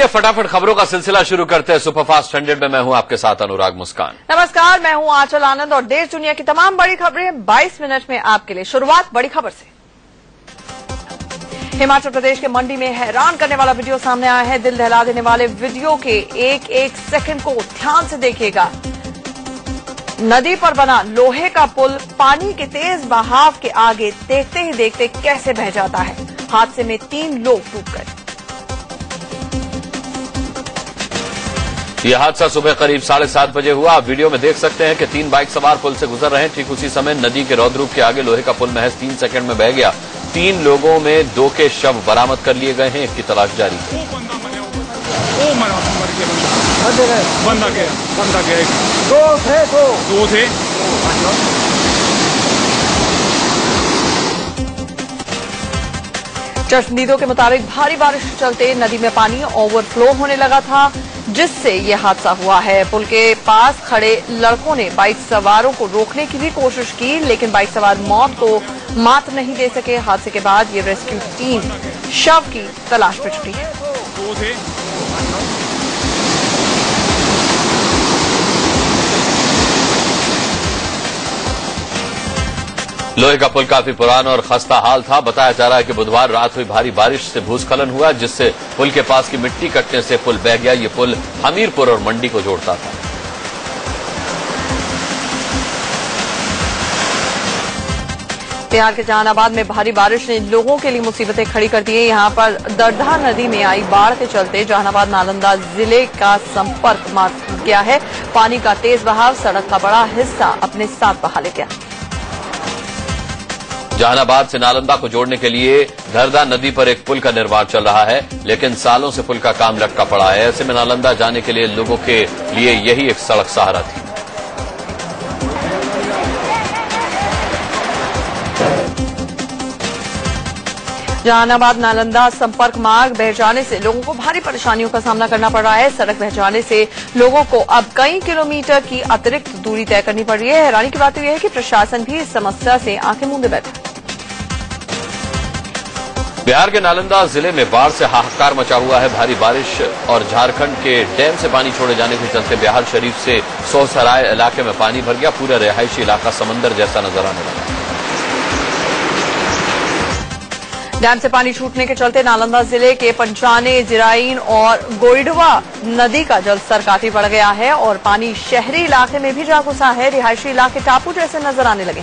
चलिए फटाफट खबरों का सिलसिला शुरू करते हैं। सुपरफास्ट 100 में मैं हूं आपके साथ अनुराग मुस्कान। नमस्कार, मैं हूं आंचल आनंद और देश दुनिया की तमाम बड़ी खबरें 22 मिनट में आपके लिए। शुरुआत बड़ी खबर से। हिमाचल प्रदेश के मंडी में हैरान करने वाला वीडियो सामने आया है। दिल दहला देने वाले वीडियो के एक एक सेकंड को ध्यान से देखिएगा। नदी पर बना लोहे का पुल पानी के तेज बहाव के आगे देखते ही देखते कैसे बह जाता है। हादसे में 3 लोग डूब गए। यह हादसा सुबह करीब 7:30 बजे हुआ। आप वीडियो में देख सकते हैं कि 3 बाइक सवार पुल से गुजर रहे हैं। ठीक उसी समय नदी के रौद्र रूप के आगे लोहे का पुल महज 3 सेकंड में बह गया। 3 लोगों में 2 के शव बरामद कर लिए गए हैं। एक की तलाश जारी है। बंदा गया 2 थे। चश्मदीदों के मुताबिक भारी बारिश के चलते नदी में पानी ओवरफ्लो होने लगा था, जिससे यह हादसा हुआ है। पुल के पास खड़े लड़कों ने बाइक सवारों को रोकने की भी कोशिश की, लेकिन बाइक सवार मौत को मात नहीं दे सके। हादसे के बाद ये रेस्क्यू टीम शव की तलाश में जुटी है। 2 थे। लोहे का पुल काफी पुराना और खस्ता हाल था। बताया जा रहा है कि बुधवार रात हुई भारी बारिश से भूस्खलन हुआ, जिससे पुल के पास की मिट्टी कटने से पुल बह गया। ये पुल हमीरपुर और मंडी को जोड़ता था। बिहार के जहानाबाद में भारी बारिश ने लोगों के लिए मुसीबतें खड़ी कर दी है। यहां पर दरधा नदी में आई बाढ़ के चलते जहानाबाद नालंदा जिले का संपर्क मार्ग टूट गया है। पानी का तेज बहाव सड़क का बड़ा हिस्सा अपने साथ बहा ले गया। जहानाबाद से नालंदा को जोड़ने के लिए दरधा नदी पर एक पुल का निर्माण चल रहा है, लेकिन सालों से पुल का काम लटका पड़ा है। ऐसे में नालंदा जाने के लिए लोगों के लिए यही एक सड़क सहारा थी। जहानाबाद नालंदा संपर्क मार्ग बह जाने से लोगों को भारी परेशानियों का सामना करना पड़ रहा है। सड़क बह जाने से लोगों को अब कई किलोमीटर की अतिरिक्त दूरी तय करनी पड़ रही है। हैरानी की बात यह है कि प्रशासन भी इस समस्या से आंखें मूंदे बैठा है। बिहार के नालंदा जिले में बाढ़ से हाहाकार मचा हुआ है। भारी बारिश और झारखंड के डैम से पानी छोड़े जाने के चलते बिहार शरीफ से सोहसराय इलाके में पानी भर गया। पूरा रिहायशी इलाका समंदर जैसा नजर आने लगा। डैम से पानी छूटने के चलते नालंदा जिले के पंचाने, जिराइन और गोइडवा नदी का जलस्तर काफी बढ़ गया है और पानी शहरी इलाके में भी जा घुसा है। रिहायशी इलाके टापू जैसे नजर आने लगे।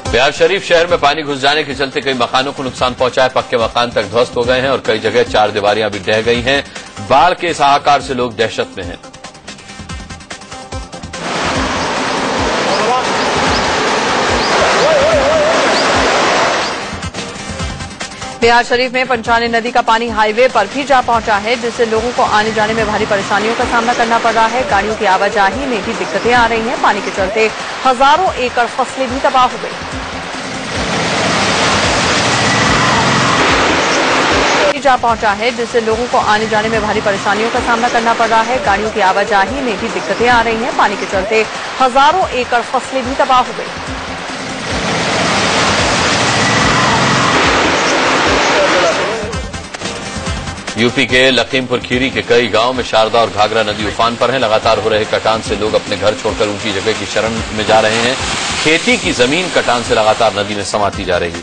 बिहार शरीफ शहर में पानी घुस जाने के चलते कई मकानों को नुकसान पहुंचा है। पक्के मकान तक ध्वस्त हो गए हैं और कई जगह 4 दीवारियां भी ढह गई हैं। बाढ़ के इस हाहाकार से लोग दहशत में हैं। बिहार शरीफ में पंचाने नदी का पानी हाईवे पर भी जा पहुंचा है, जिससे लोगों को आने जाने में भारी परेशानियों का सामना करना पड़ रहा है। गाड़ियों की आवाजाही में भी दिक्कतें आ रही हैं। पानी के चलते हजारों एकड़ फसलें भी तबाह हो गई। जा पहुंचा है, जिससे लोगों को आने जाने में भारी परेशानियों का सामना करना पड़ रहा है। गाड़ियों की आवाजाही में भी दिक्कतें आ रही हैं। पानी के चलते हजारों एकड़ फसलें भी तबाह हो गई। यूपी के लखीमपुर खीरी के कई गांव में शारदा और घाघरा नदी उफान पर है। लगातार हो रहे कटान से लोग अपने घर छोड़कर ऊंची जगह की शरण में जा रहे हैं। खेती की जमीन कटान से लगातार नदी में समाती जा रही है।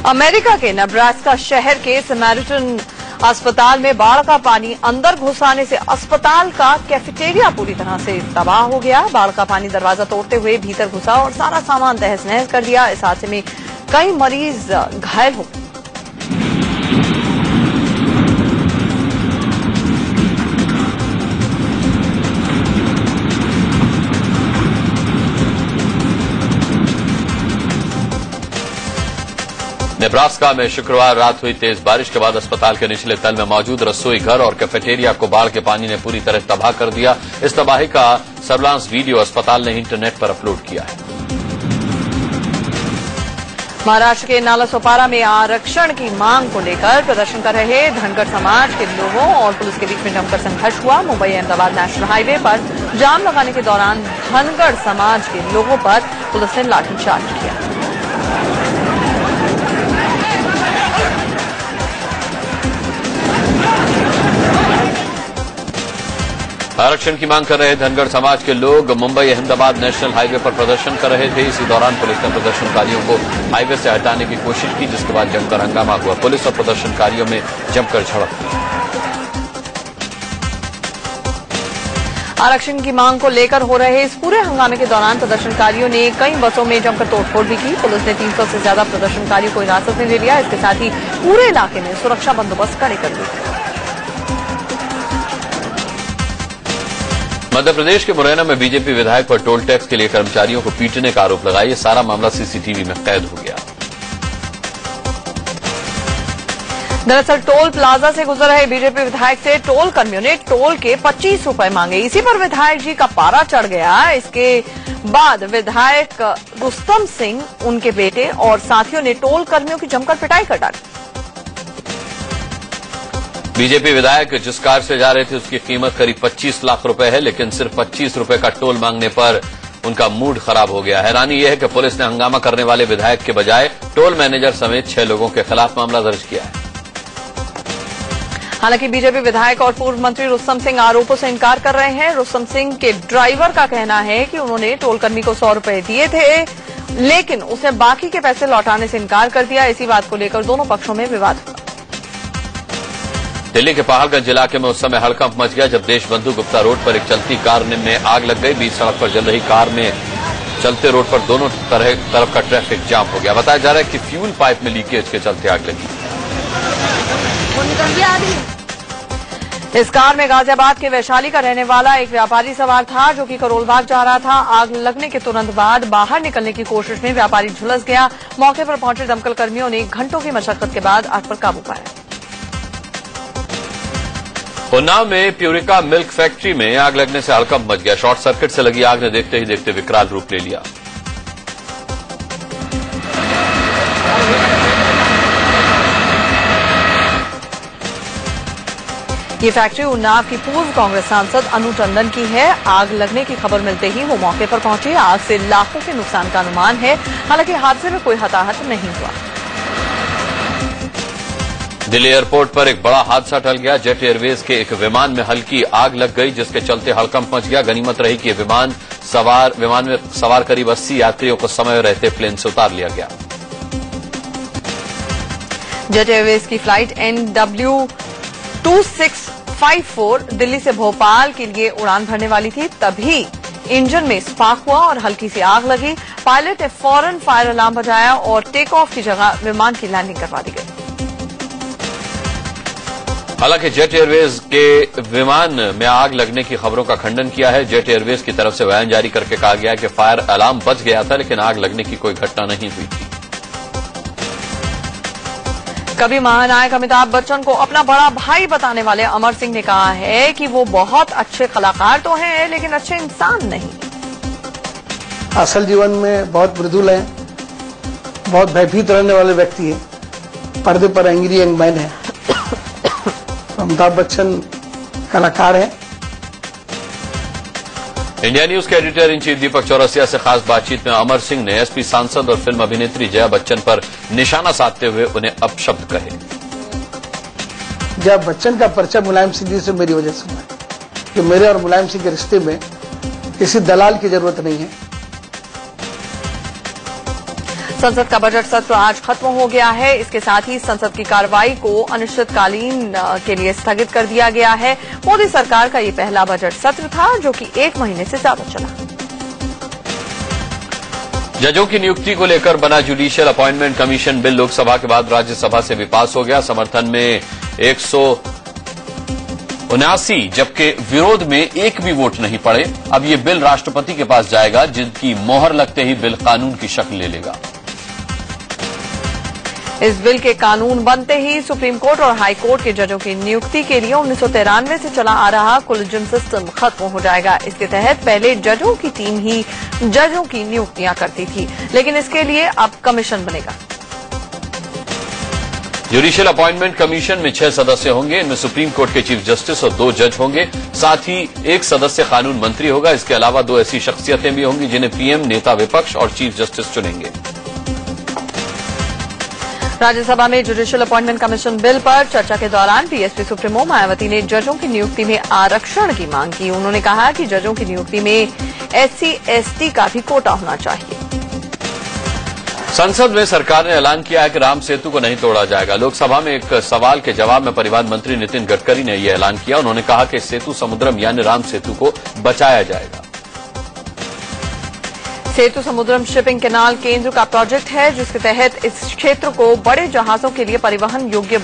अमेरिका के नेब्रास्का शहर के समैरिटन अस्पताल में बाढ़ का पानी अंदर घुस आने से अस्पताल का कैफेटेरिया पूरी तरह से तबाह हो गया। बाढ़ का पानी दरवाजा तोड़ते हुए भीतर घुसा और सारा सामान तहस नहस कर दिया। इस हादसे में कई मरीज घायल हो गए। नेब्रास्का में शुक्रवार रात हुई तेज बारिश के बाद अस्पताल के निचले तल में मौजूद रसोई घर और कैफेटेरिया को बाढ़ के पानी ने पूरी तरह तबाह कर दिया। इस तबाही का सर्विलांस वीडियो अस्पताल ने इंटरनेट पर अपलोड किया है। महाराष्ट्र के नालासोपारा में आरक्षण की मांग को लेकर प्रदर्शन कर रहे धनगर समाज के लोगों और पुलिस के बीच में जमकर संघर्ष हुआ। मुंबई अहमदाबाद नेशनल हाईवे पर जाम लगाने के दौरान धनगर समाज के लोगों पर पुलिस ने लाठीचार्ज किया। आरक्षण की मांग कर रहे धनगर समाज के लोग मुंबई अहमदाबाद नेशनल हाईवे पर प्रदर्शन कर रहे थे। इसी दौरान पुलिस ने प्रदर्शनकारियों को हाईवे से हटाने की कोशिश की, जिसके बाद जमकर हंगामा हुआ। पुलिस और प्रदर्शनकारियों में जमकर झड़प हुई। आरक्षण की मांग को लेकर हो रहे इस पूरे हंगामे के दौरान प्रदर्शनकारियों ने कई बसों में जमकर तोड़फोड़ भी की। पुलिस ने 300 से ज्यादा प्रदर्शनकारियों को हिरासत में ले लिया। इसके साथ ही पूरे इलाके में सुरक्षा बंदोबस्त कड़े कर दिए। मध्य प्रदेश के मुरैना में बीजेपी विधायक पर टोल टैक्स के लिए कर्मचारियों को पीटने का आरोप लगाया। ये सारा मामला सीसीटीवी में कैद हो गया। दरअसल टोल प्लाजा से गुजर रहे बीजेपी विधायक से टोल कर्मियों ने टोल के 25 रुपए मांगे। इसी पर विधायक जी का पारा चढ़ गया। इसके बाद विधायक रुस्तम सिंह, उनके बेटे और साथियों ने टोल कर्मियों की जमकर पिटाई कर डाली। बीजेपी विधायक जिस कार से जा रहे थे उसकी कीमत करीब 25 लाख रुपए है, लेकिन सिर्फ 25 रुपए का टोल मांगने पर उनका मूड खराब हो गया। हैरानी यह है कि पुलिस ने हंगामा करने वाले विधायक के बजाय टोल मैनेजर समेत 6 लोगों के खिलाफ मामला दर्ज किया है। हालांकि बीजेपी विधायक और पूर्व मंत्री रुस्तम सिंह आरोपों से इनकार कर रहे हैं। रुस्तम सिंह के ड्राइवर का कहना है कि उन्होंने टोल कर्मी को 100 रुपए दिए थे, लेकिन उसने बाकी के पैसे लौटाने से इनकार कर दिया। इसी बात को लेकर दोनों पक्षों में विवाद हुआ। दिल्ली के पहाड़गंज इलाके में उस समय हड़कंप मच गया जब देशबंधु गुप्ता रोड पर एक चलती कार में आग लग गई। बीच सड़क पर जल रही कार में चलते रोड पर दोनों तरफ का ट्रैफिक जाम हो गया। बताया जा रहा है कि फ्यूल पाइप में लीकेज के चलते आग लगी। इस कार में गाजियाबाद के वैशाली का रहने वाला एक व्यापारी सवार था, जो कि करोलबाग जा रहा था। आग लगने के तुरंत बाद बाहर निकलने की कोशिश में व्यापारी झुलस गया। मौके पर पहुंचे दमकल कर्मियों ने घंटों की मशक्कत के बाद आग पर काबू पाया। उन्नाव में प्यूरिका मिल्क फैक्ट्री में आग लगने से हड़कंप मच गया। शॉर्ट सर्किट से लगी आग ने देखते ही देखते विकराल रूप ले लिया। ये फैक्ट्री उन्नाव की पूर्व कांग्रेस सांसद अनु टंडन की है। आग लगने की खबर मिलते ही वो मौके पर पहुंचे। आग से लाखों के नुकसान का अनुमान है। हालांकि हादसे में कोई हताहत नहीं हुआ। दिल्ली एयरपोर्ट पर एक बड़ा हादसा टल गया। जेट एयरवेज के एक विमान में हल्की आग लग गई, जिसके चलते हड़कंप मच गया। गनीमत रही कि विमान में सवार करीब 80 यात्रियों को समय रहते प्लेन से उतार लिया गया। जेट एयरवेज की फ्लाइट NW 2654 दिल्ली से भोपाल के लिए उड़ान भरने वाली थी। तभी इंजन में स्पार्क हुआ और हल्की सी आग लगी। पायलट ने फौरन फायर अलार्म बजाया और टेक ऑफ की जगह विमान की लैंडिंग करवा दी गई। हालांकि जेट एयरवेज के विमान में आग लगने की खबरों का खंडन किया है। जेट एयरवेज की तरफ से बयान जारी करके कहा गया कि फायर अलार्म बज गया था, लेकिन आग लगने की कोई घटना नहीं हुई थी। कभी महानायक अमिताभ बच्चन को अपना बड़ा भाई बताने वाले अमर सिंह ने कहा है कि वो बहुत अच्छे कलाकार तो हैं, लेकिन अच्छे इंसान नहीं। असल जीवन में बहुत मृदुल हैं, बहुत भयभीत रहने वाले व्यक्ति हैं। पर्दे पर एंग्री यंग मैन है। अमिताभ बच्चन कलाकार है। इंडिया न्यूज के एडिटर इन चीफ दीपक चौरसिया से खास बातचीत में अमर सिंह ने एसपी सांसद और फिल्म अभिनेत्री जया बच्चन पर निशाना साधते हुए उन्हें अपशब्द कहे। जया बच्चन का परिचय मुलायम सिंह जी से मेरी वजह से हुआ है कि मेरे और मुलायम सिंह के रिश्ते में किसी दलाल की जरूरत नहीं है। संसद का बजट सत्र आज खत्म हो गया है। इसके साथ ही संसद की कार्रवाई को अनिश्चितकालीन के लिए स्थगित कर दिया गया है। मोदी सरकार का ये पहला बजट सत्र था, जो कि 1 महीने से ज्यादा चला। जजों की नियुक्ति को लेकर बना judicial appointment commission bill Lok Sabha के बाद राज्यसभा से भी पास हो गया। समर्थन में 179, जबकि विरोध में एक भी वोट नहीं पड़े। अब ये बिल राष्ट्रपति के पास जाएगा, जिनकी मोहर लगते ही बिल कानून की शक्ल ले लेगा। इस बिल के कानून बनते ही सुप्रीम कोर्ट और हाई कोर्ट के जजों की नियुक्ति के लिए 1993 से चला आ रहा कोलिजियम सिस्टम खत्म हो जाएगा। इसके तहत पहले जजों की टीम ही जजों की नियुक्तियां करती थी, लेकिन इसके लिए अब कमीशन बनेगा। जुडिशियल अपॉइंटमेंट कमीशन में 6 सदस्य होंगे। इनमें सुप्रीम कोर्ट के चीफ जस्टिस और 2 जज होंगे। साथ ही 1 सदस्य कानून मंत्री होगा। इसके अलावा 2 ऐसी शख्सियतें भी होंगी जिन्हें पीएम, नेता विपक्ष और चीफ जस्टिस चुनेंगे। राज्यसभा में जुडिशियल अपॉइंटमेंट कमीशन बिल पर चर्चा के दौरान बीएसपी सुप्रीमो मायावती ने जजों की नियुक्ति में आरक्षण की मांग की। उन्होंने कहा कि जजों की नियुक्ति में SC/ST का भी कोटा होना चाहिए। संसद में सरकार ने ऐलान किया है कि राम सेतु को नहीं तोड़ा जाएगा। लोकसभा में एक सवाल के जवाब में परिवहन मंत्री नितिन गडकरी ने यह ऐलान किया। उन्होंने कहा कि सेतु समुद्रम यानी राम सेतु को बचाया जाएगा। सेतु समुद्रम शिपिंग कैनाल केंद्र का प्रोजेक्ट है, जिसके तहत इस क्षेत्र को बड़े जहाजों के लिए परिवहन योग्य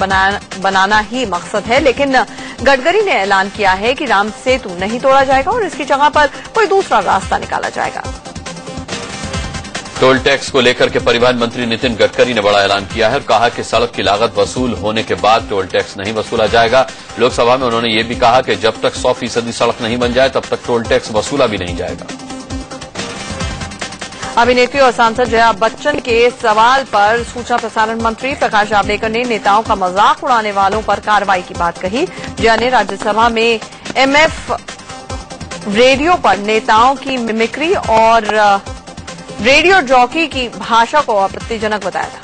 बनाना ही मकसद है। लेकिन गडकरी ने ऐलान किया है कि राम सेतु नहीं तोड़ा जाएगा और इसकी जगह पर कोई दूसरा रास्ता निकाला जाएगा। टोल टैक्स को लेकर के परिवहन मंत्री नितिन गडकरी ने बड़ा ऐलान किया है और कहा कि सड़क की लागत वसूल होने के बाद टोल टैक्स नहीं वसूला जाएगा। लोकसभा में उन्होंने ये भी कहा कि जब तक 100% सड़क नहीं बन जाए तब तक टोल टैक्स वसूला भी नहीं जाएगा। अभिनेत्री और सांसद जया बच्चन के सवाल पर सूचना प्रसारण मंत्री प्रकाश जावड़ेकर ने नेताओं का मजाक उड़ाने वालों पर कार्रवाई की बात कही। जया ने राज्यसभा में MF रेडियो पर नेताओं की मिमिक्री और रेडियो जॉकी की भाषा को आपत्तिजनक बताया था।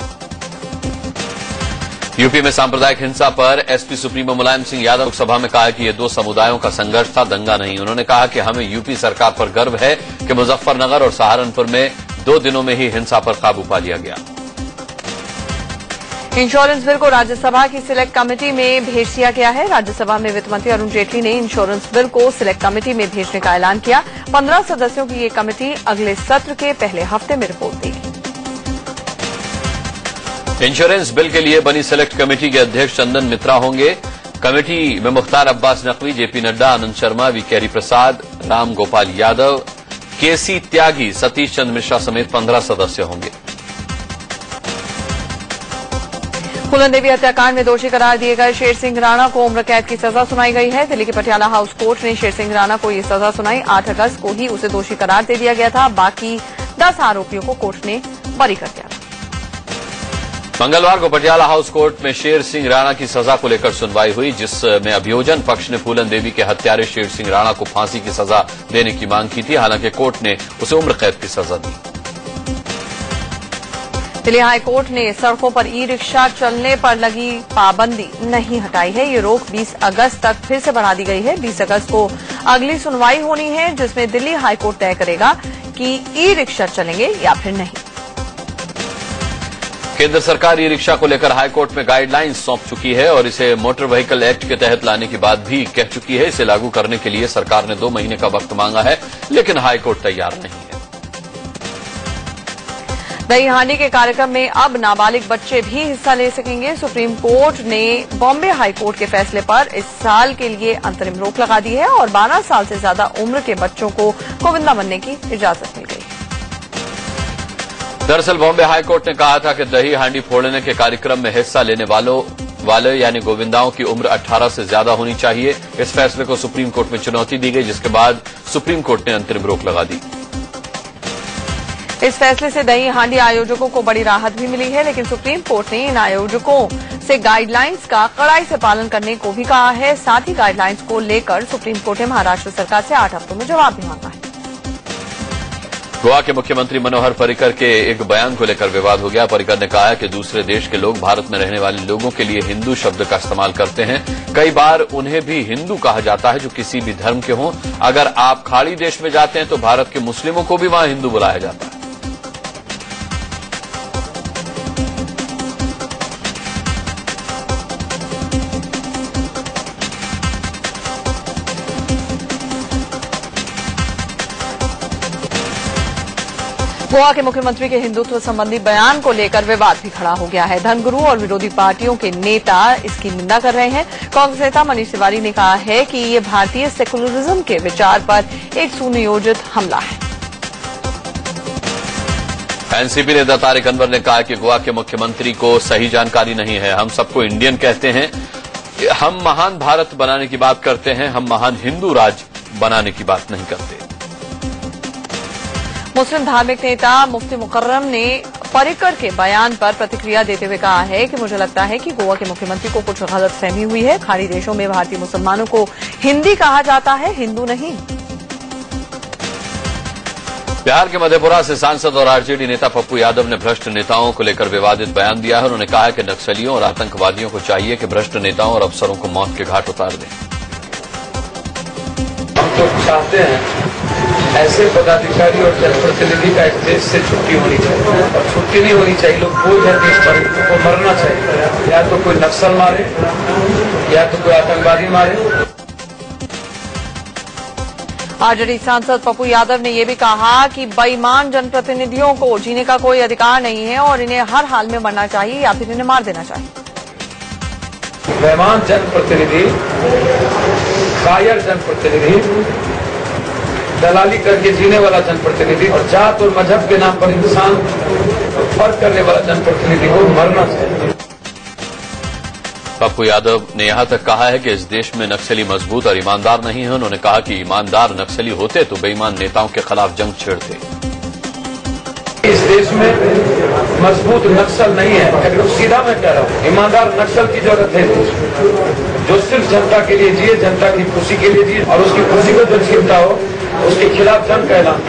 यूपी में सांप्रदायिक हिंसा पर एसपी सुप्रीमो मुलायम सिंह यादव लोकसभा में कहा कि ये 2 समुदायों का संघर्ष था, दंगा नहीं। उन्होंने कहा कि हमें यूपी सरकार पर गर्व है कि मुजफ्फरनगर और सहारनपुर में 2 दिनों में ही हिंसा पर काबू पा लिया गया। इंश्योरेंस बिल को राज्यसभा की सिलेक्ट कमेटी में भेज दिया गया है। राज्यसभा में वित्त मंत्री अरुण जेटली ने इंश्योरेंस बिल को सिलेक्ट कमेटी में भेजने का ऐलान किया। 15 सदस्यों की ये कमेटी अगले सत्र के पहले हफ्ते में रिपोर्ट देगी। इंश्योरेंस बिल के लिए बनी सिलेक्ट कमेटी के अध्यक्ष चंदन मित्रा होंगे। कमेटी में मुख्तार अब्बास नकवी, जेपी नड्डा, आनंद शर्मा, वी कैरी प्रसाद, राम गोपाल यादव, केसी त्यागी, सतीश चंद्र मिश्रा समेत 15 सदस्य होंगे। फूलन देवी हत्याकांड में दोषी करार दिए गए शेर सिंह राणा को उम्र कैद की सजा सुनाई गई है। दिल्ली के पटियाला हाउस कोर्ट ने शेर सिंह राणा को ये सजा सुनाई। 8 अगस्त को ही उसे दोषी करार दे दिया गया था। बाकी 10 आरोपियों को कोर्ट ने बरी कर दिया था। मंगलवार को पटियाला हाउस कोर्ट में शेर सिंह राणा की सजा को लेकर सुनवाई हुई, जिसमें अभियोजन पक्ष ने फूलन देवी के हत्यारे शेर सिंह राणा को फांसी की सजा देने की मांग की थी। हालांकि कोर्ट ने उसे उम्र कैद की सजा दी। दिल्ली हाईकोर्ट ने सड़कों पर ई-रिक्शा चलने पर लगी पाबंदी नहीं हटाई है। ये रोक 20 अगस्त तक फिर से बढ़ा दी गई है। 20 अगस्त को अगली सुनवाई होनी है, जिसमें दिल्ली हाईकोर्ट तय करेगा कि ई-रिक्शा चलेंगे या फिर नहीं। केंद्र सरकार ई रिक्शा को लेकर हाईकोर्ट में गाइडलाइंस सौंप चुकी है और इसे मोटर व्हीकल एक्ट के तहत लाने की बात भी कह चुकी है। इसे लागू करने के लिए सरकार ने 2 महीने का वक्त मांगा है, लेकिन हाईकोर्ट तैयार नहीं है। दही हांडी के कार्यक्रम में अब नाबालिग बच्चे भी हिस्सा ले सकेंगे। सुप्रीम कोर्ट ने बॉम्बे हाईकोर्ट के फैसले पर इस साल के लिए अंतरिम रोक लगा दी है और 12 साल से ज्यादा उम्र के बच्चों को गोविंदा बनने की इजाजत मिल गई। दरअसल बॉम्बे हाईकोर्ट ने कहा था कि दही हांडी फोड़ने के कार्यक्रम में हिस्सा लेने वाले यानी गोविंदाओं की उम्र 18 से ज्यादा होनी चाहिए। इस फैसले को सुप्रीम कोर्ट में चुनौती दी गई, जिसके बाद सुप्रीम कोर्ट ने अंतरिम रोक लगा दी। इस फैसले से दही हांडी आयोजकों को बड़ी राहत भी मिली है, लेकिन सुप्रीम कोर्ट ने इन आयोजकों से गाइडलाइंस का कड़ाई से पालन करने को भी कहा है। साथ ही गाइडलाइंस को लेकर सुप्रीम कोर्ट ने महाराष्ट्र सरकार से 8 हफ्तों में जवाब भी मांगा है। गोवा के मुख्यमंत्री मनोहर पर्रिकर के एक बयान को लेकर विवाद हो गया। पर्रिकर ने कहा है कि दूसरे देश के लोग भारत में रहने वाले लोगों के लिए हिंदू शब्द का इस्तेमाल करते हैं। कई बार उन्हें भी हिंदू कहा जाता है जो किसी भी धर्म के हों। अगर आप खाड़ी देश में जाते हैं तो भारत के मुस्लिमों को भी वहां हिंदू बुलाया जाता है। गोवा के मुख्यमंत्री के हिंदुत्व संबंधी बयान को लेकर विवाद भी खड़ा हो गया है। धर्मगुरु और विरोधी पार्टियों के नेता इसकी निंदा कर रहे हैं। कांग्रेस नेता मनीष तिवारी ने कहा है कि ये भारतीय सेकुलरिज्म के विचार पर एक सुनियोजित हमला है। एनसीपी नेता तारिक अनवर ने कहा कि गोवा के मुख्यमंत्री को सही जानकारी नहीं है। हम सबको इंडियन कहते हैं, हम महान भारत बनाने की बात करते हैं, हम महान हिंदू राज्य बनाने की बात नहीं करते। मुस्लिम धार्मिक नेता मुफ्ती मुकर्रम ने पर्रिकर के बयान पर प्रतिक्रिया देते हुए कहा है कि मुझे लगता है कि गोवा के मुख्यमंत्री को कुछ गलतफहमी हुई है। खाड़ी देशों में भारतीय मुसलमानों को हिंदी कहा जाता है, हिंदू नहीं। बिहार के मधेपुरा से सांसद और आरजेडी नेता पप्पू यादव ने भ्रष्ट नेताओं को लेकर विवादित बयान दिया है। उन्होंने कहा कि नक्सलियों और आतंकवादियों को चाहिए कि भ्रष्ट नेताओं और अफसरों को मौत के घाट उतार दें। हम तो चाहते हैं ऐसे पदाधिकारी और जनप्रतिनिधि का इस देश से छुट्टी होनी चाहिए, और छुट्टी नहीं होनी चाहिए। लोग बोझ है देश भर को मरना चाहिए, या तो कोई नक्सल मारे या तो कोई आतंकवादी मारे। आरजेडी सांसद पप्पू यादव ने यह भी कहा कि बेईमान जनप्रतिनिधियों को जीने का कोई अधिकार नहीं है और इन्हें हर हाल में मरना चाहिए या फिर इन्हें मार देना चाहिए। बेईमान जनप्रतिनिधि, कायर जनप्रतिनिधि, दलाली करके जीने वाला जनप्रतिनिधि और जात और मजहब के नाम पर इंसान फर्क करने वाला जनप्रतिनिधि को मरना चाहिए। पप्पू यादव ने यहां तक कहा है कि इस देश में नक्सली मजबूत और ईमानदार नहीं है। उन्होंने कहा कि ईमानदार नक्सली होते तो बेईमान नेताओं के खिलाफ जंग छेड़ते। इस देश में मजबूत नक्सल नहीं है। एकदम सीधा मैं कह रहा हूँ, ईमानदार नक्सल की जरूरत है, जो सिर्फ जनता के लिए जिए, जनता की खुशी के लिए जिए और उसकी खुशी को जो छीनता हो उसके खिलाफ जंग का ऐलान।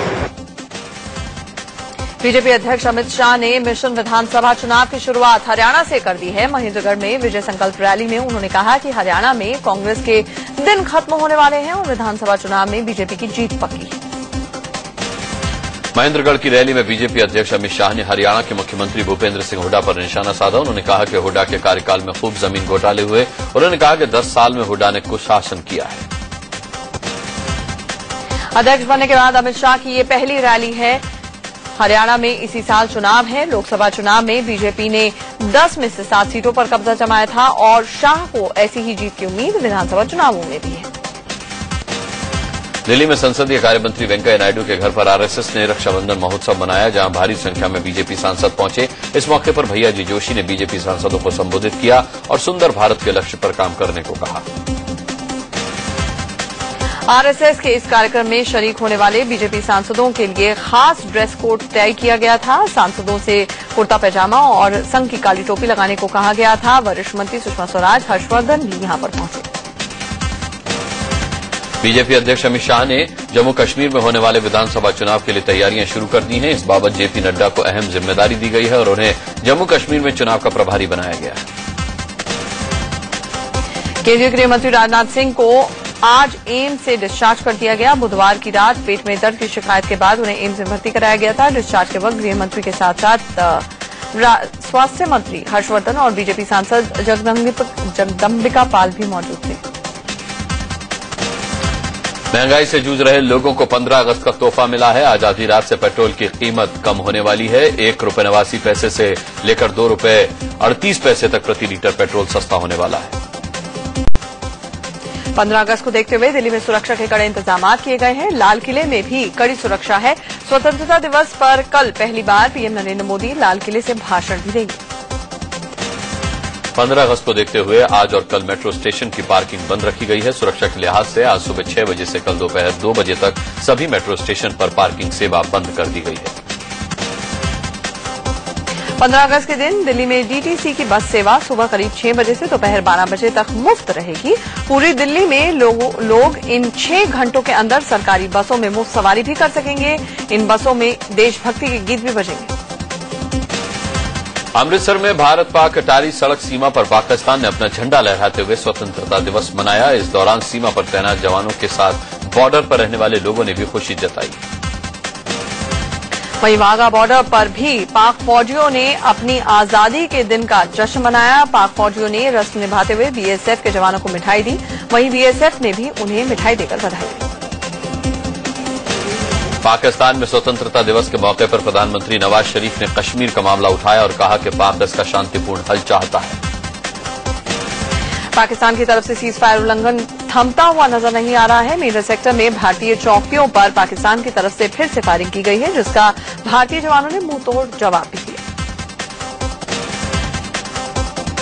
बीजेपी अध्यक्ष अमित शाह ने मिशन विधानसभा चुनाव की शुरुआत हरियाणा से कर दी है। महेंद्रगढ़ में विजय संकल्प रैली में उन्होंने कहा कि हरियाणा में कांग्रेस के दिन खत्म होने वाले हैं और विधानसभा चुनाव में बीजेपी की जीत पक्की है। महेंद्रगढ़ की रैली में बीजेपी अध्यक्ष अमित शाह ने हरियाणा के मुख्यमंत्री भूपेंद्र सिंह हुड्डा पर निशाना साधा। उन्होंने कहा कि हुड्डा के कार्यकाल में खूब जमीन घोटाले हुए। उन्होंने कहा कि 10 साल में हुड्डा ने कुशासन किया है। अध्यक्ष बनने के बाद अमित शाह की ये पहली रैली है। हरियाणा में इसी साल चुनाव है। लोकसभा चुनाव में बीजेपी ने 10 में से 7 सीटों पर कब्जा जमाया था और शाह को ऐसी ही जीत की उम्मीद विधानसभा चुनावों में भी है। दिल्ली में संसदीय कार्यमंत्री वेंकैया नायडू के घर पर आरएसएस ने रक्षाबंधन महोत्सव मनाया, जहां भारी संख्या में बीजेपी सांसद पहुंचे। इस मौके पर भैया जी जोशी ने बीजेपी सांसदों को संबोधित किया और सुंदर भारत के लक्ष्य पर काम करने को कहा। आरएसएस के इस कार्यक्रम में शरीक होने वाले बीजेपी सांसदों के लिए खास ड्रेस कोड तय किया गया था। सांसदों से कुर्ता पैजामा और संघ की काली टोपी लगाने को कहा गया था। वरिष्ठ मंत्री सुषमा स्वराज, हर्षवर्धन भी यहां पर पहुंचे। बीजेपी अध्यक्ष अमित शाह ने जम्मू कश्मीर में होने वाले विधानसभा चुनाव के लिए तैयारियां शुरू कर दी हैं। इस बाबत जेपी नड्डा को अहम जिम्मेदारी दी गई है और उन्हें जम्मू कश्मीर में चुनाव का प्रभारी बनाया गया है। केंद्रीय गृह मंत्री राजनाथ सिंह को आज एम्स से डिस्चार्ज कर दिया गया। बुधवार की रात पेट में दर्द की शिकायत के बाद उन्हें एम्स में भर्ती कराया गया था। डिस्चार्ज के वक्त गृह मंत्री के साथ साथ स्वास्थ्य मंत्री हर्षवर्धन और बीजेपी सांसद जगदम्बिका पाल भी मौजूद थे। महंगाई से जूझ रहे लोगों को 15 अगस्त का तोहफा मिला है। आज आधी रात से पेट्रोल की कीमत कम होने वाली है। ₹1.89 से लेकर ₹2.38 तक प्रति लीटर पेट्रोल सस्ता होने वाला है। 15 अगस्त को देखते हुए दिल्ली में सुरक्षा के कड़े इंतजाम किए गए हैं। लाल किले में भी कड़ी सुरक्षा है। स्वतंत्रता दिवस पर कल पहली बार पीएम नरेंद्र मोदी लाल किले से भाषण भी देंगे। 15 अगस्त को देखते हुए आज और कल मेट्रो स्टेशन की पार्किंग बंद रखी गई है। सुरक्षा के लिहाज से आज सुबह 6 बजे से कल दोपहर 2 बजे तक सभी मेट्रो स्टेशन पर पार्किंग सेवा बंद कर दी गई है। 15 अगस्त के दिन दिल्ली में डीटीसी की बस सेवा सुबह करीब 6 बजे से दोपहर 12 बजे तक मुफ्त रहेगी। पूरी दिल्ली में लोग इन 6 घंटों के अंदर सरकारी बसों में मुफ्त सवारी भी कर सकेंगे। इन बसों में देशभक्ति के गीत भी बजेंगे। अमृतसर में भारत पाक अटारी सड़क सीमा पर पाकिस्तान ने अपना झंडा लहराते हुए स्वतंत्रता दिवस मनाया। इस दौरान सीमा पर तैनात जवानों के साथ बॉर्डर पर रहने वाले लोगों ने भी खुशी जताई। वहीं वाघा बॉर्डर पर भी पाक फौजियों ने अपनी आजादी के दिन का जश्न मनाया। पाक फौजियों ने रस्म निभाते हुए बीएसएफ के जवानों को मिठाई दी। वहीं बीएसएफ ने भी उन्हें मिठाई देकर बधाई दी। पाकिस्तान में स्वतंत्रता दिवस के मौके पर प्रधानमंत्री नवाज शरीफ ने कश्मीर का मामला उठाया और कहा कि पाक इसका शांतिपूर्ण हल चाहता है। पाकिस्तान की तरफ से सीज फायर उल्लंघन थमता हुआ नजर नहीं आ रहा है। मेरठ सेक्टर में भारतीय चौकियों पर पाकिस्तान की तरफ से फिर से फायरिंग की गई है, जिसका भारतीय जवानों ने मुंहतोड़ जवाब भी दिया।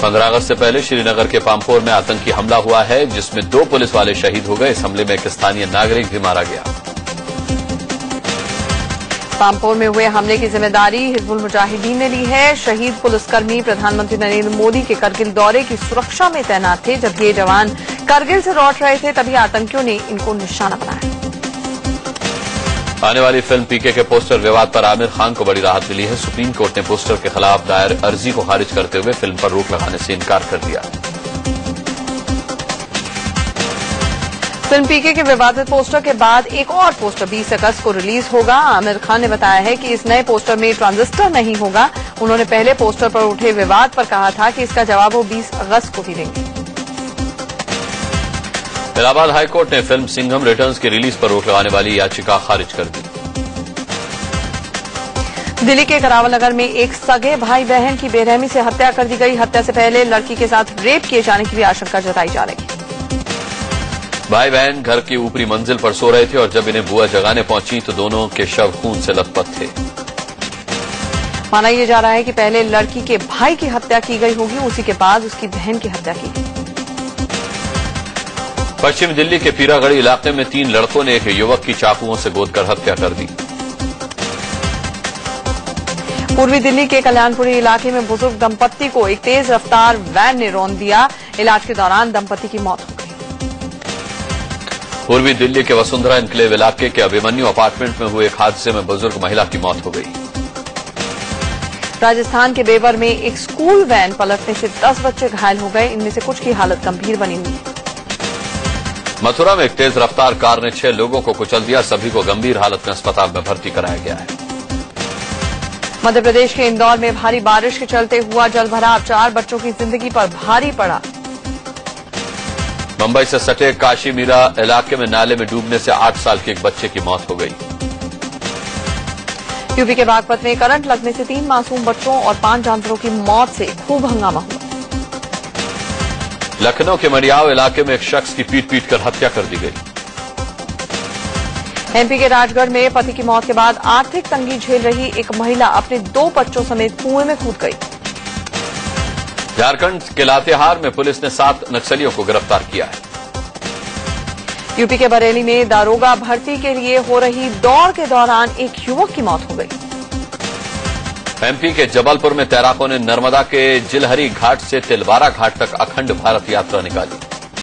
15 अगस्त से पहले श्रीनगर के पामपोर में आतंकी हमला हुआ है, जिसमें 2 पुलिस वाले शहीद हो गए। इस हमले में एक स्थानीय नागरिक भी मारा गया। पामपोर में हुए हमले की जिम्मेदारी हिजबुल मुजाहिदीन ने ली है। शहीद पुलिसकर्मी प्रधानमंत्री नरेंद्र मोदी के करगिल दौरे की सुरक्षा में तैनात थे। जब ये जवान करगिल से लौट रहे थे तभी आतंकियों ने इनको निशाना बनाया। आने वाली फिल्म पीके के पोस्टर विवाद पर आमिर खान को बड़ी राहत मिली है। सुप्रीम कोर्ट ने पोस्टर के खिलाफ दायर अर्जी को खारिज करते हुए फिल्म पर रोक लगाने से इनकार कर दिया। फिल्म पीके के विवादित पोस्टर के बाद एक और पोस्टर 20 अगस्त को रिलीज होगा। आमिर खान ने बताया है कि इस नए पोस्टर में ट्रांजिस्टर नहीं होगा। उन्होंने पहले पोस्टर पर उठे विवाद पर कहा था कि इसका जवाब वो 20 अगस्त को भी देंगे। इलाहाबाद हाईकोर्ट ने फिल्म सिंघम रिटर्न्स की रिलीज पर रोक लगाने वाली याचिका खारिज कर दी। दिल्ली के करावल नगर में एक सगे भाई बहन की बेरहमी से हत्या कर दी गई। हत्या से पहले लड़की के साथ रेप किए जाने की भी आशंका जताई जा रही है। भाई बहन घर की ऊपरी मंजिल पर सो रहे थे और जब इन्हें बुआ जगाने पहुंची तो दोनों के शव खून से लथपथ थे। माना यह जा रहा है कि पहले लड़की के भाई की हत्या की गई होगी, उसी के बाद उसकी बहन की हत्या की गई। पश्चिम दिल्ली के पीरागढ़ी इलाके में 3 लड़कों ने एक युवक की चाकुओं से गोदकर हत्या कर दी। पूर्वी दिल्ली के कल्याणपुरी इलाके में बुजुर्ग दंपत्ति को एक तेज रफ्तार वैन ने रौंद दिया। इलाज के दौरान दंपत्ति की मौत हो गई। पूर्वी दिल्ली के वसुंधरा एनक्लेव इलाके के अभिमन्यु अपार्टमेंट में हुए एक हादसे में बुजुर्ग महिला की मौत हो गई। राजस्थान के बेवर में एक स्कूल वैन पलटने से 10 बच्चे घायल हो गए। इनमें से कुछ की हालत गंभीर बनी हुई है। मथुरा में एक तेज रफ्तार कार ने 6 लोगों को कुचल दिया। सभी को गंभीर हालत में अस्पताल में भर्ती कराया गया है। मध्य प्रदेश के इंदौर में भारी बारिश के चलते हुआ जलभराव। 4 बच्चों की जिंदगी पर भारी पड़ा। मुंबई से सटे काशी मीरा इलाके में नाले में डूबने से 8 साल के एक बच्चे की मौत हो गई। यूपी के बागपत में करंट लगने से 3 मासूम बच्चों और 5 जानवरों की मौत से खूब हंगामा हुआ। लखनऊ के मडियाव इलाके में एक शख्स की पीट कर हत्या कर दी गई। एमपी के राजगढ़ में पति की मौत के बाद आर्थिक तंगी झेल रही एक महिला अपने 2 बच्चों समेत कुएं में कूद गई। झारखंड के लातेहार में पुलिस ने 7 नक्सलियों को गिरफ्तार किया है। यूपी के बरेली में दारोगा भर्ती के लिए हो रही दौड़ के दौरान एक युवक की मौत हो गई। एमपी के जबलपुर में तैराकों ने नर्मदा के जिलहरी घाट से तिलवारा घाट तक अखंड भारत यात्रा निकाली।